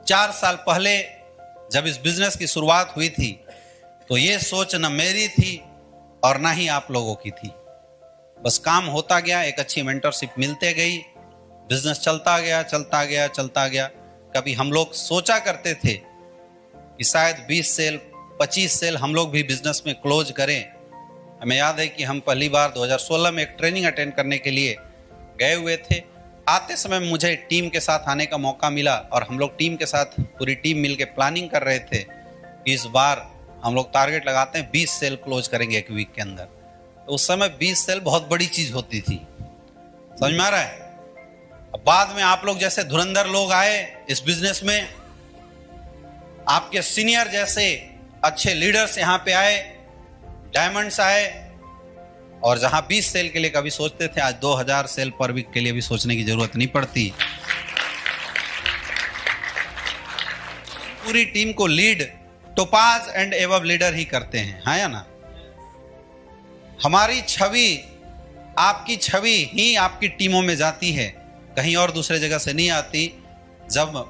4 साल पहले जब इस बिजनेस की शुरुआत हुई थी तो ये सोच न मेरी थी और ना ही आप लोगों की थी। बस काम होता गया, एक अच्छी मेंटरशिप मिलते गई, बिजनेस चलता गया। कभी हम लोग सोचा करते थे कि शायद 20 सेल 25 सेल हम लोग भी बिजनेस में क्लोज करें। हमें याद है कि हम पहली बार 2016 में एक ट्रेनिंग अटेंड करने के लिए गए हुए थे। आते समय मुझे टीम के साथ आने का मौका मिला और हम लोग टीम के साथ पूरी टीम मिलके प्लानिंग कर रहे थे कि इस बार हम लोग टारगेट लगाते हैं 20 सेल क्लोज करेंगे एक वीक के अंदर। तो उस समय 20 सेल बहुत बड़ी चीज होती थी, समझ में आ रहा है। अब बाद में आप लोग जैसे धुरंधर लोग आए इस बिजनेस में, आपके सीनियर जैसे अच्छे लीडर्स यहाँ पे आए, डायमंड्स आए, और जहां 20 सेल के लिए कभी सोचते थे आज 2000 सेल पर वीक के लिए भी सोचने की जरूरत नहीं पड़ती। पूरी टीम को लीड टोपाज एंड एवब लीडर ही करते हैं, हाँ या ना। हमारी छवि, आपकी छवि ही आपकी टीमों में जाती है, कहीं और दूसरे जगह से नहीं आती। जब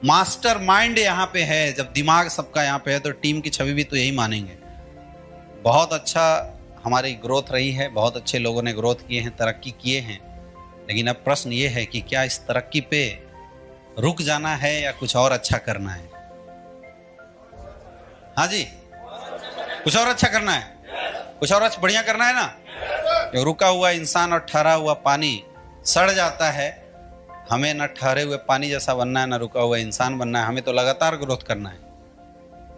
मास्टर माइंड यहाँ पे है, जब दिमाग सबका यहाँ पे है, तो टीम की छवि भी तो यही मानेंगे। बहुत अच्छा हमारी ग्रोथ रही है, बहुत अच्छे लोगों ने ग्रोथ किए हैं, तरक्की किए हैं। लेकिन अब प्रश्न ये है कि क्या इस तरक्की पे रुक जाना है या कुछ और अच्छा करना है। हाँ जी, कुछ और अच्छा करना है, कुछ और अच्छा बढ़िया करना है ना। रुका हुआ इंसान और ठहरा हुआ पानी सड़ जाता है। हमें न ठहरे हुए पानी जैसा बनना है, न रुका हुआ इंसान बनना है। हमें तो लगातार ग्रोथ करना है।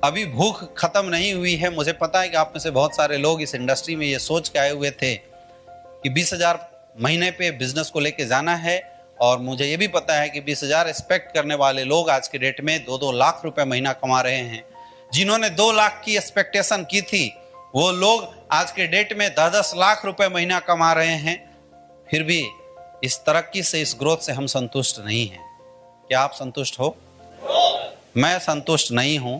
अभी भूख खत्म नहीं हुई है। मुझे पता है कि आप में से बहुत सारे लोग इस इंडस्ट्री में ये सोच के आए हुए थे कि 20,000 महीने पे बिजनेस को लेके जाना है, और मुझे ये भी पता है कि 20,000 एक्सपेक्ट करने वाले लोग आज के डेट में 2-2 लाख रुपए महीना कमा रहे हैं। जिन्होंने 2 लाख की एक्सपेक्टेशन की थी वो लोग आज के डेट में 10-10 लाख रुपए महीना कमा रहे हैं। फिर भी इस तरक्की से, इस ग्रोथ से हम संतुष्ट नहीं हैं। क्या आप संतुष्ट हो? मैं संतुष्ट नहीं हूं,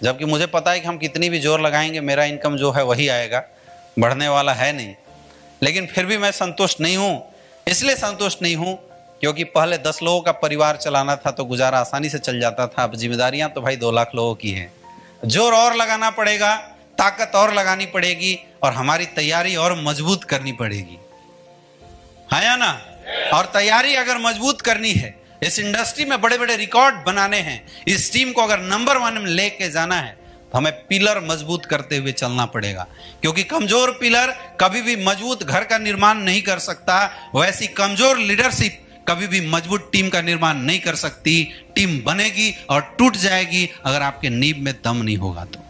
जबकि मुझे पता है कि हम कितनी भी जोर लगाएंगे मेरा इनकम जो है वही आएगा, बढ़ने वाला है नहीं। लेकिन फिर भी मैं संतुष्ट नहीं हूं। इसलिए संतुष्ट नहीं हूं क्योंकि पहले 10 लोगों का परिवार चलाना था तो गुजारा आसानी से चल जाता था। अब जिम्मेदारियां तो भाई 2 लाख लोगों की हैं। जोर और लगाना पड़ेगा, ताकत और लगानी पड़ेगी, और हमारी तैयारी और मजबूत करनी पड़ेगी, है या ना। और तैयारी अगर मजबूत करनी है, इस इंडस्ट्री में बड़े बड़े रिकॉर्ड बनाने हैं, इस टीम को अगर नंबर 1 में लेके जाना है, तो हमें पिलर मजबूत करते हुए चलना पड़ेगा। क्योंकि कमजोर पिलर कभी भी मजबूत घर का निर्माण नहीं कर सकता, वैसी कमजोर लीडरशिप कभी भी मजबूत टीम का निर्माण नहीं कर सकती। टीम बनेगी और टूट जाएगी अगर आपके नींव में दम नहीं होगा तो।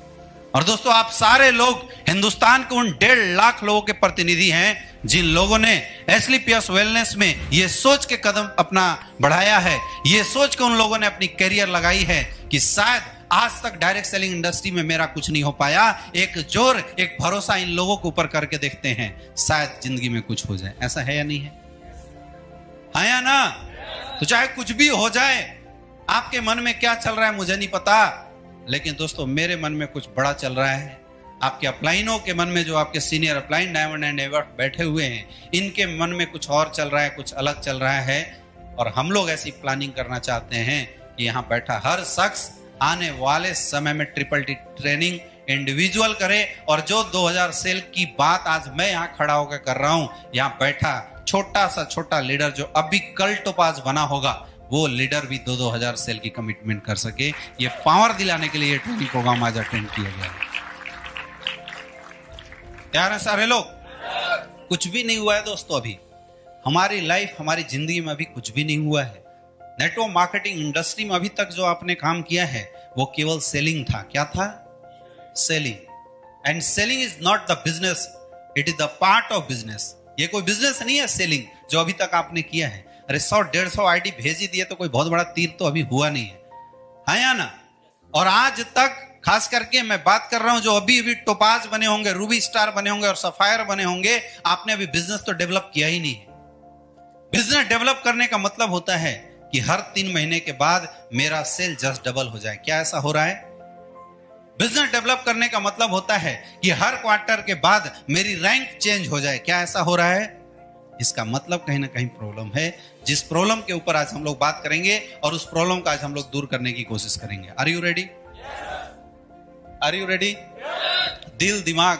और दोस्तों, आप सारे लोग हिंदुस्तान के उन 1.5 लाख लोगों के प्रतिनिधि हैं जिन लोगों ने एस्क्लेपियस वेलनेस में ये सोच के कदम अपना बढ़ाया है, ये सोच के उन लोगों ने अपनी करियर लगाई है कि शायद आज तक डायरेक्ट सेलिंग इंडस्ट्री में मेरा कुछ नहीं हो पाया, एक जोर, एक भरोसा इन लोगों के ऊपर करके देखते हैं, शायद जिंदगी में कुछ हो जाए। ऐसा है या नहीं है? हाँ या ना? तो चाहे कुछ भी हो जाए, आपके मन में क्या चल रहा है मुझे नहीं पता, लेकिन दोस्तों मेरे मन में कुछ बड़ा चल रहा है। आपके अपलाइनों के मन में, जो आपके सीनियर अपलाइन डायमंड एंड एवब बैठे हुए हैं, इनके मन में कुछ और चल रहा है, कुछ अलग चल रहा है। और हम लोग ऐसी प्लानिंग करना चाहते हैं कि यहाँ बैठा हर शख्स आने वाले समय में ट्रिपल टी ट्रेनिंग इंडिविजुअल करे। और जो 2000 सेल की बात आज मैं यहाँ खड़ा होकर कर रहा हूँ, यहाँ बैठा छोटा सा छोटा लीडर जो अभी कल टोपाज बना होगा, वो लीडर भी 2-2000 सेल की कमिटमेंट कर सके। ये पावर दिलाने के लिए ट्रेनिंग प्रोग्राम आज अटेंड किया गया है। यार सारे लोग, कुछ भी नहीं हुआ है दोस्तों। अभी हमारी लाइफ, हमारी जिंदगी में अभी कुछ भी नहीं हुआ है। नेटवर्क मार्केटिंग इंडस्ट्री में अभी तक जो आपने काम किया है वो केवल सेलिंग था। क्या था? Selling. And selling is not the business, it is the part of business. ये कोई बिजनेस नहीं है सेलिंग जो अभी तक आपने किया है। अरे 100-150 आईडी भेज ही दिए तो कोई बहुत बड़ा तीर तो अभी हुआ नहीं है, हाँ या ना। और आज तक खास करके मैं बात कर रहा हूं जो अभी टोपाज बने होंगे, रूबी स्टार बने होंगे और सफायर बने होंगे, आपने अभी बिजनेस तो डेवलप किया ही नहीं है। बिजनेस डेवलप करने का मतलब होता है कि हर 3 महीने के बाद मेरा सेल जस्ट डबल हो जाए। क्या ऐसा हो रहा है? बिजनेस डेवलप करने का मतलब होता है कि हर क्वार्टर के बाद मेरी रैंक चेंज हो जाए। क्या ऐसा हो रहा है? इसका मतलब कहीं ना कहीं प्रॉब्लम है, जिस प्रॉब्लम के ऊपर आज हम लोग बात करेंगे और उस प्रॉब्लम का आज हम लोग दूर करने की कोशिश करेंगे। Are you ready? Are you ready? दिल दिमाग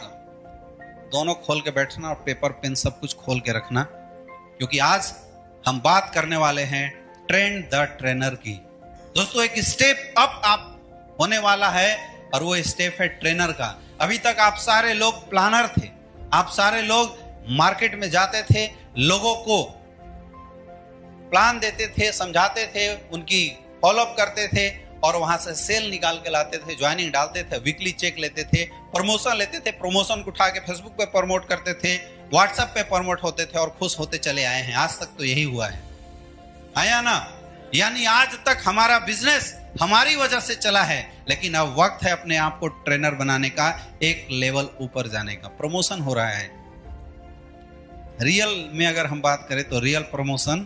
दोनों खोल के बैठना और पेपर पेन सब कुछ खोल के रखना, क्योंकि आज हम बात करने वाले हैं ट्रेंड द ट्रेनर की। दोस्तों एक स्टेप अप आप होने वाला है और वो स्टेप है ट्रेनर का। अभी तक आप सारे लोग प्लानर थे, आप सारे लोग मार्केट में जाते थे, लोगों को प्लान देते थे, समझाते थे, उनकी फॉलोअप करते थे और वहां से सेल निकाल के लाते थे, ज्वाइनिंग डालते थे, वीकली चेक लेते थे, प्रमोशन लेते थे, प्रमोशन को उठा के फेसबुक पे प्रमोट करते थे, व्हाट्सएप पे प्रमोट होते थे और खुश होते चले आए हैं। आज तक तो यही हुआ है, आया ना? यानी आज तक हमारा बिजनेस हमारी वजह से चला है, लेकिन अब वक्त है अपने आप को ट्रेनर बनाने का, एक लेवल ऊपर जाने का। प्रमोशन हो रहा है। रियल में अगर हम बात करें तो रियल प्रमोशन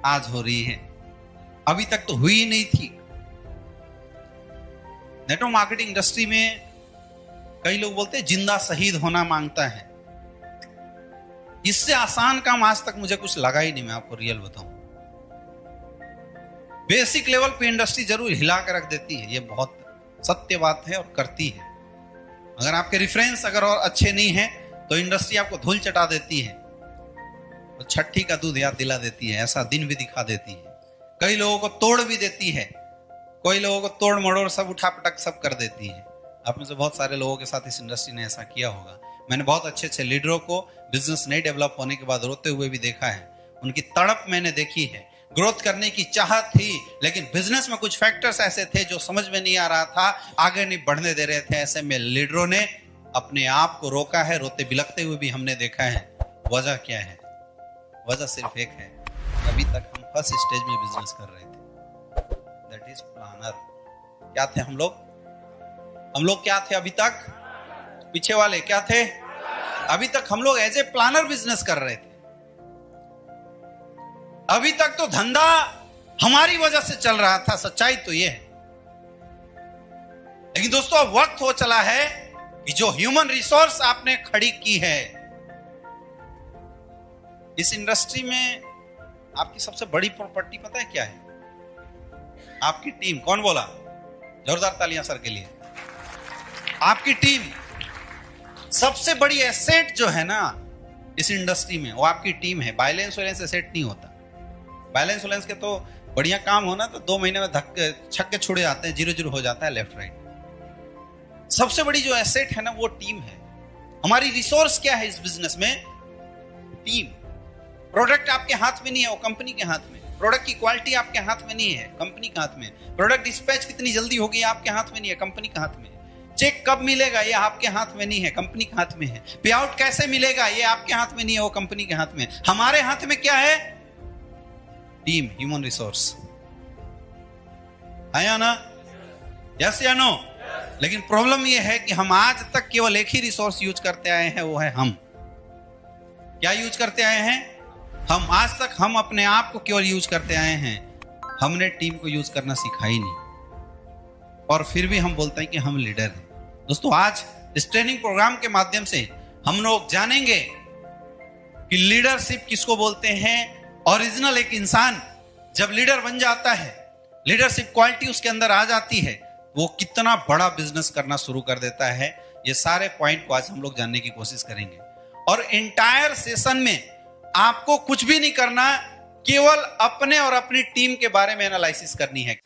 आज हो रही है, अभी तक तो हुई ही नहीं थी। नेटवर्क मार्केटिंग इंडस्ट्री में कई लोग बोलते हैं जिंदा शहीद होना मांगता है। इससे आसान काम आज तक मुझे कुछ लगा ही नहीं। मैं आपको रियल बताऊं, बेसिक लेवल पे इंडस्ट्री जरूर हिला कर रख देती है, ये बहुत सत्य बात है और करती है। अगर आपके रेफरेंस अगर और अच्छे नहीं है तो इंडस्ट्री आपको धूल चटा देती है और छठी का दूध याद दिला देती है, ऐसा दिन भी दिखा देती है। कई लोगों को तोड़ भी देती है, कोई लोगों को तोड़ मड़ोड़ सब उठा पटक सब कर देती है। आप में से बहुत सारे लोगों के साथ इस इंडस्ट्री ने ऐसा किया होगा। मैंने बहुत अच्छे अच्छे लीडरों को बिजनेस नहीं डेवलप होने के बाद रोते हुए भी देखा है, उनकी तड़प मैंने देखी है। ग्रोथ करने की चाहत थी, लेकिन बिजनेस में कुछ फैक्टर्स ऐसे थे जो समझ में नहीं आ रहा था, आगे नहीं बढ़ने दे रहे थे। ऐसे में लीडरों ने अपने आप को रोका है, रोते बिलखते हुए भी हमने देखा है। वजह क्या है? वजह सिर्फ एक है, अभी तक हम फर्स्ट स्टेज में बिजनेस कर रहे थे, दैट इज प्लानर। क्या थे हम लोग? हम लोग क्या थे अभी तक? पीछे वाले क्या थे? अभी तक हम लोग एज ए प्लानर बिजनेस कर रहे थे। अभी तक तो धंधा हमारी वजह से चल रहा था, सच्चाई तो यह है। लेकिन दोस्तों अब वक्त हो चला है कि जो ह्यूमन रिसोर्स आपने खड़ी की है इस इंडस्ट्री में, आपकी सबसे बड़ी प्रॉपर्टी पता है क्या है? आपकी टीम। कौन बोला? जोरदार तालियां सर के लिए। आपकी टीम सबसे बड़ी एसेट जो है ना इस इंडस्ट्री में, वो आपकी टीम है। बैलेंस वैलेंस एसेट नहीं होता। बैलेंस वैलेंस के तो बढ़िया काम होना तो 2 महीने में छक्के छुड़े आते हैं, 0-0 हो जाता है लेफ्ट राइट। सबसे बड़ी जो एसेट है ना वो टीम है। हमारी रिसोर्स क्या है इस बिजनेस में? टीम। प्रोडक्ट आपके हाथ में नहीं है, वो कंपनी के हाथ में। प्रोडक्ट की क्वालिटी आपके हाथ में नहीं है, कंपनी के हाथ में। प्रोडक्ट डिस्पैच कितनी जल्दी होगी आपके हाथ में नहीं है, कंपनी के हाथ में। चेक कब मिलेगा ये आपके हाथ में नहीं है, कंपनी के हाथ में है। पे आउट कैसे मिलेगा ये आपके हाथ में नहीं है, वो कंपनी के हाथ में। हमारे हाथ में क्या है? Team, human resource. है ना? यस या नो? लेकिन प्रॉब्लम ये है कि हम आज तक केवल एक ही रिसोर्स यूज करते आए हैं, वो है हम। क्या यूज करते आए हैं? हम। आज तक हम अपने आप को केवल यूज करते आए हैं, हमने टीम को यूज करना सिखा ही नहीं। और फिर भी हम बोलते हैं कि हम लीडर हैं। दोस्तों आज इस ट्रेनिंग प्रोग्राम के माध्यम से हम लोग जानेंगे कि लीडरशिप किसको बोलते हैं। ओरिजिनल एक इंसान जब लीडर बन जाता है, लीडरशिप क्वालिटी उसके अंदर आ जाती है, वो कितना बड़ा बिजनेस करना शुरू कर देता है। ये सारे पॉइंट को आज हम लोग जानने की कोशिश करेंगे। और एंटायर सेशन में आपको कुछ भी नहीं करना, केवल अपने और अपनी टीम के बारे में एनालिसिस करनी है।